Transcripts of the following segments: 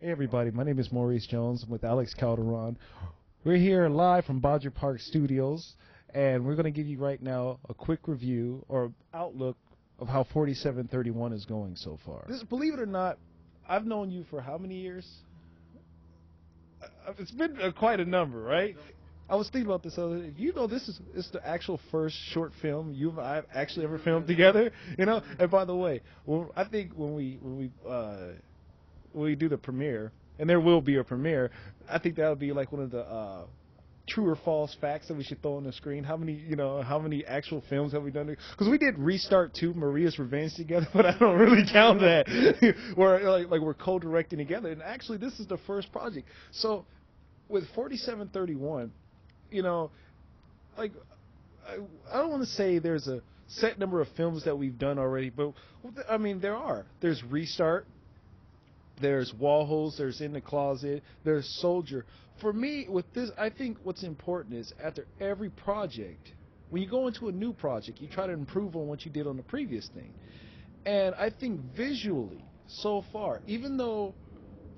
Hey everybody, my name is Maurice Jones. I'm with Alex Calderon. We're here live from Bodger Park Studios, and we're going to give you right now a quick review or outlook of how 4731 is going so far. Believe it or not, I've known you for how many years? It's been quite a number, right? I was thinking about this other day. You know, this is the actual first short film I've actually ever filmed together. You know, and by the way, I think when we do the premiere, and there will be a premiere, I think that would be like one of the true or false facts that we should throw on the screen. How many actual films have we done? Because we did Restart 2, Maria's Revenge together, but I don't really count that. We're like we're co-directing together, and actually this is the first project. So with 4731, you know, like I don't want to say there's a set number of films that we've done already, but I mean there are. There's Restart. There's Wall-Holes, there's In the Closet, there's Soldier. For me, with this, I think what's important is after every project, when you go into a new project, you try to improve on what you did on the previous thing. And I think visually, so far, even though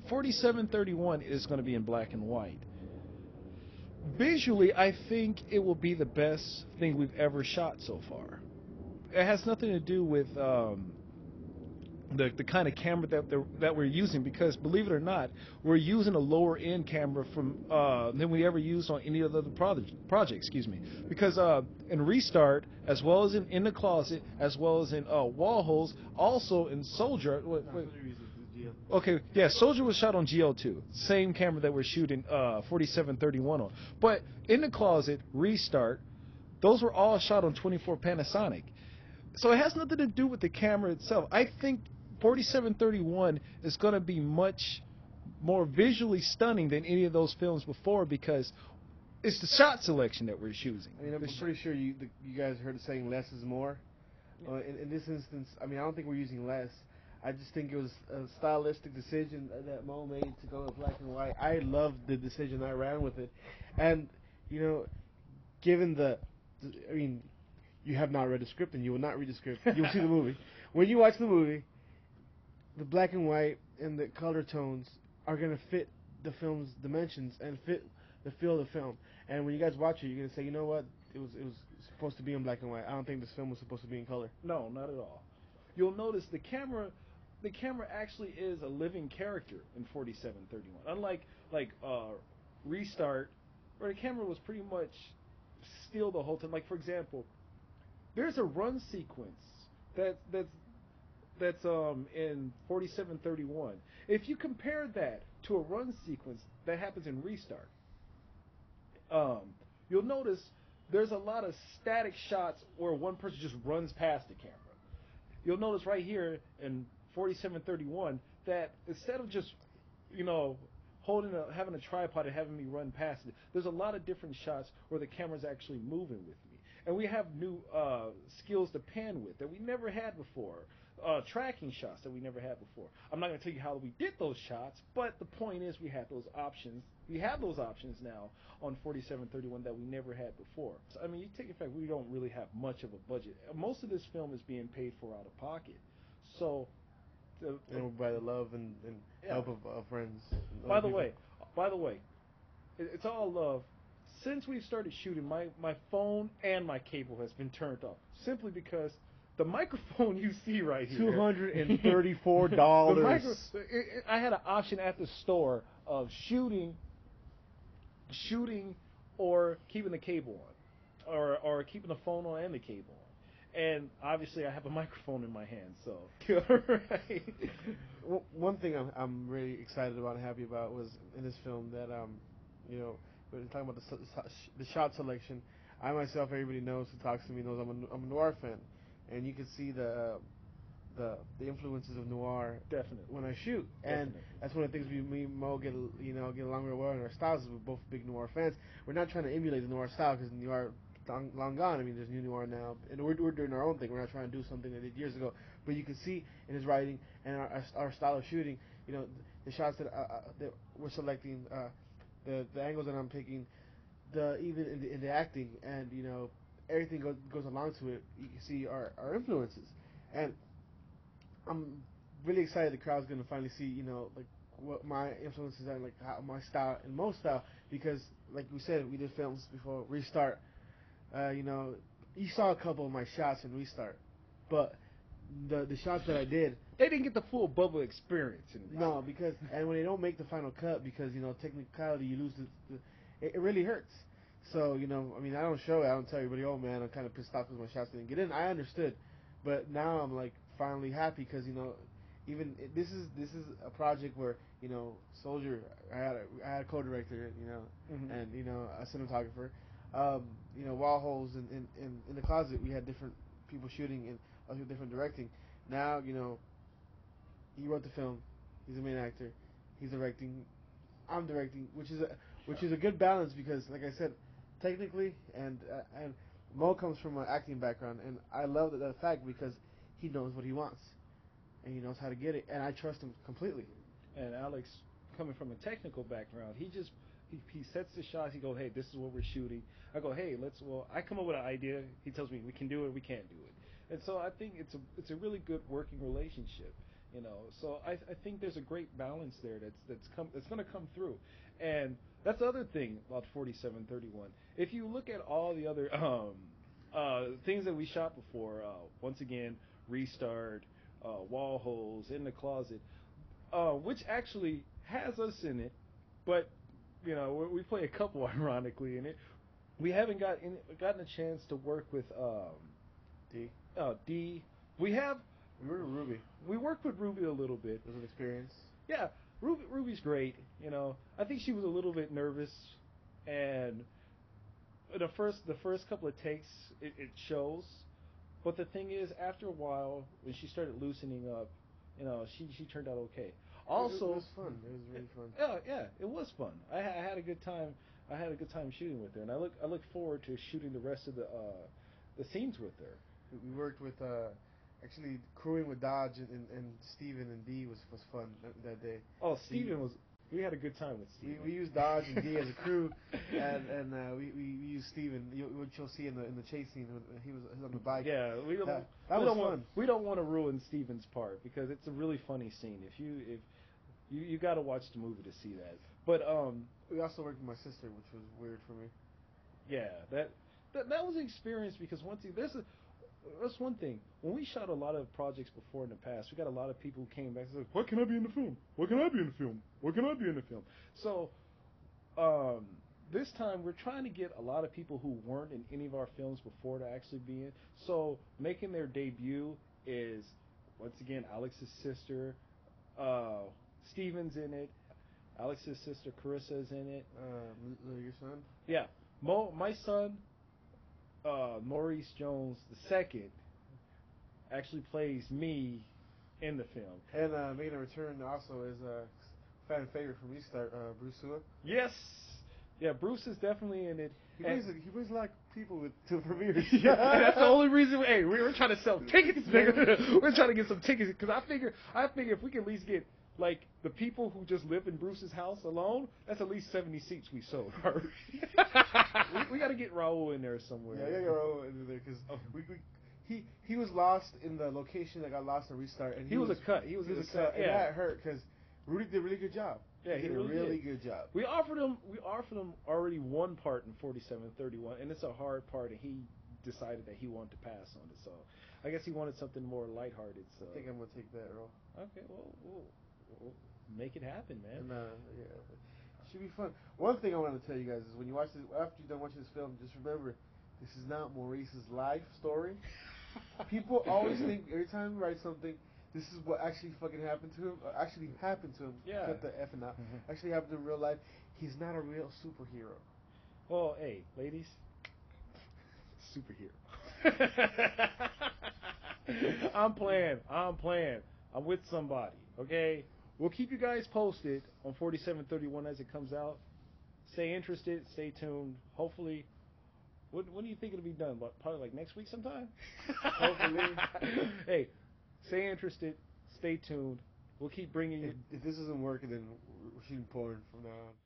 4731 is going to be in black and white, visually, I think it will be the best thing we've ever shot so far. It has nothing to do with the kind of camera that we're using, because believe it or not, we're using a lower end camera than we ever used on any other project. Excuse me, because in Restart, as well as in the Closet, as well as in Wall-Holes, also in Soldier. Okay, yeah, Soldier was shot on GL2, same camera that we're shooting 4731 on. But In the Closet, Restart, those were all shot on 24 Panasonic. So it has nothing to do with the camera itself. I think 4731 is going to be much more visually stunning than any of those films before, because it's the shot selection that we're choosing. I mean, I'm pretty sure you guys heard the saying less is more. Yeah. In this instance, I mean, I don't think we're using less. I just think it was a stylistic decision that Mo made to go with black and white. I loved the decision. I ran with it. And, you know, given I mean, you have not read the script, and you will not read the script. You will see the movie. When you watch the movie, the black and white and the color tones are going to fit the film's dimensions and fit the feel of the film. And when you guys watch it, you're going to say, you know what, it was supposed to be in black and white. I don't think this film was supposed to be in color. No, not at all. You'll notice the camera actually is a living character in 4731. Unlike Restart, where the camera was pretty much still the whole time. Like, for example, there's a run sequence that's in 4731. If you compare that to a run sequence that happens in Restart, you'll notice there's a lot of static shots where one person just runs past the camera. You'll notice right here in 4731 that instead of just, you know, having a tripod and having me run past it, there's a lot of different shots where the camera's actually moving with me. And we have new skills to pan with that we never had before. Tracking shots that we never had before. I'm not going to tell you how we did those shots, but the point is we had those options. We have those options now on 4731 that we never had before. So, I mean, you take the fact we don't really have much of a budget. Most of this film is being paid for out of pocket. So, by the love and help of friends. By the way, it's all love. Since we've started shooting, my phone and my cable has been turned off, simply because the microphone you see right here, $234. I had an option at the store of shooting or keeping the cable on, or keeping the phone on and the cable on. And obviously I have a microphone in my hand, so right. One thing I'm really excited about and happy about was in this film that you know, we're talking about the shot selection. I myself, everybody knows who talks to me knows I'm a noir fan, and you can see the influences of noir Definitely when I shoot, and that's one of the things me and Mo get along real well in our styles. Is we're both big noir fans. We're not trying to emulate the noir style because noir long gone. I mean, there's new noir now, and we're doing our own thing. We're not trying to do something they did years ago. But you can see in his writing and our style of shooting, you know, the shots that we're selecting, the angles that I'm picking, even in the acting, and you know, everything goes along to it. You can see our influences, and I'm really excited the crowd's going to finally see, you know, like what my influences are, like how my style and Mo's style, because like we said, we did films before Restart. You know, you saw a couple of my shots in Restart, but the shots that I did, They didn't get the full Bubba experience. no, because and when they don't make the final cut, because you know technicality, you lose it really hurts. So you know, I mean, I don't show it. I don't tell everybody, oh man, I'm kind of pissed off because my shots didn't get in. I understood, but now I'm like finally happy because you know, even this is a project where you know, Soldier, I had a co-director, you know, and you know, a cinematographer. You know, wall holes in the closet. We had different people shooting and other different directing. Now you know, he wrote the film. He's the main actor. He's directing. I'm directing, which is a good balance because, like I said, technically and Mo comes from an acting background, and I love that fact because he knows what he wants and he knows how to get it, and I trust him completely. And Alex, coming from a technical background, he sets the shots. He goes, "Hey, this is what we're shooting." I go, "Hey, let's." Well, I come up with an idea. He tells me we can do it, we can't do it, and so I think it's a really good working relationship. You know, so I think there's a great balance there that's going to come through, and that's the other thing about 4731. If you look at all the other things that we shot before, once again, Restart, Wall Holes, In the Closet, which actually has us in it, but you know we play a couple ironically in it. We haven't gotten a chance to work with D. D. We have. Remember Ruby? We worked with Ruby a little bit. It was an experience. Yeah, Ruby's great. You know, I think she was a little bit nervous, and the first couple of takes it shows. But the thing is, after a while, when she started loosening up, you know, she turned out okay. Also, it was fun. It was really fun. Yeah, it was fun. I had a good time. I had a good time shooting with her, and I look forward to shooting the rest of the scenes with her. We worked with actually crewing with Dodge and Steven and D was fun that day. Oh, Steven was. We had a good time with Steven. We used Dodge and D as a crew, and we used Steven. Which you'll see in the chase scene when he was on the bike. Yeah, we don't. That we was don't fun. Want, we don't want to ruin Steven's part because it's a really funny scene. If you got to watch the movie to see that. But we also worked with my sister, which was weird for me. Yeah, that was an experience because that's one thing. When we shot a lot of projects before in the past, we got a lot of people who came back and said, "What can I be in the film? What can I be in the film? What can I be in the film?" So, this time we're trying to get a lot of people who weren't in any of our films before to actually be in. So, making their debut is once again Alex's sister. Steven's in it. Alex's sister Carissa's in it. Your son? Yeah, my son. Maurice Jones II actually plays me in the film. And making a return also is a fan favorite from Restart, Bruce Sua. Yes, yeah, Bruce is definitely in it. He brings a lot of people to premieres. Yeah, that's the only reason. Hey, we were trying to sell tickets, nigga. We're trying to get some tickets because I figure if we can at least get like the people who just live in Bruce's house alone, that's at least 70 seats we sold. we got to get Raul in there somewhere. Yeah, I got Raul in there because he was lost in the location that got lost in Restart, and he was a cut. He was a cut. And that hurt because Rudy did a really good job. Yeah, he did really a really good job. We offered him already one part in 4731, and it's a hard part, and he decided that he wanted to pass on it. So I guess he wanted something more lighthearted. So I think I'm gonna take that role. Okay, well, we'll make it happen, man. And yeah, it should be fun. One thing I want to tell you guys is when you watch this, after you're done watching this film, just remember this is not Maurice's life story. People always think every time we write something, this is what actually fucking happened to him. Actually happened to him. Yeah. Cut the effing out. Actually happened in real life. He's not a real superhero. Well, hey, ladies, superhero. I'm playing. I'm with somebody. Okay. We'll keep you guys posted on 4731 as it comes out. Stay interested. Stay tuned. Hopefully. When do you think it'll be done? Probably like next week sometime? Hopefully. Hey, stay interested. Stay tuned. We'll keep bringing you. If this isn't working, then we're shooting porn from now on.